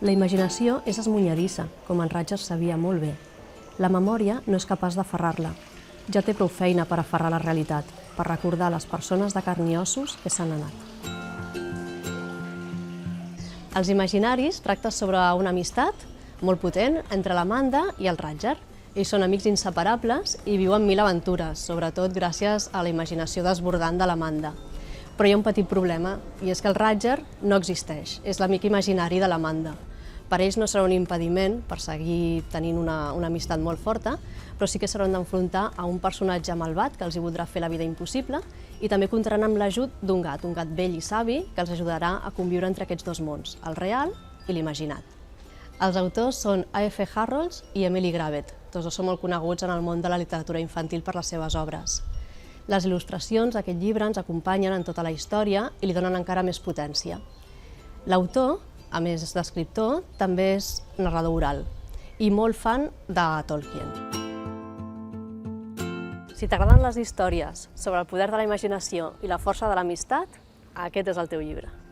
La imaginació és esmunyadissa, com en Roger sabia molt bé. La memòria no és capaç d'aferrar-la. Ja té prou feina per aferrar la realitat, per recordar les persones de carn i ossos que s'han anat. Els imaginaris tracten sobre una amistat molt potent entre l'Amanda i el Roger. Ells són amics inseparables i viuen mil aventures, sobretot gràcies a la imaginació desbordant de l'Amanda. Però hi ha un petit problema, i és que el Roger no existeix, és l'amic imaginari de l'Amanda. Per ells no serà un impediment per seguir tenint una amistat molt forta, però sí que s'hauran d'enfrontar a un personatge malvat que els hi voldrà fer la vida impossible i també comptaran amb l'ajut d'un gat vell i savi que els ajudarà a conviure entre aquests dos mons, el real i l'imaginat. Els autors són A.F. Harolds i Emily Gravett, tots dos són molt coneguts en el món de la literatura infantil per les seves obres. Les il·lustracions d'aquest llibre ens acompanyen en tota la història i li donen encara més potència. L'autor, a més d'escriptor, també és narrador oral i molt fan de Tolkien. Si t'agraden les històries sobre el poder de la imaginació i la força de l'amistat, aquest és el teu llibre.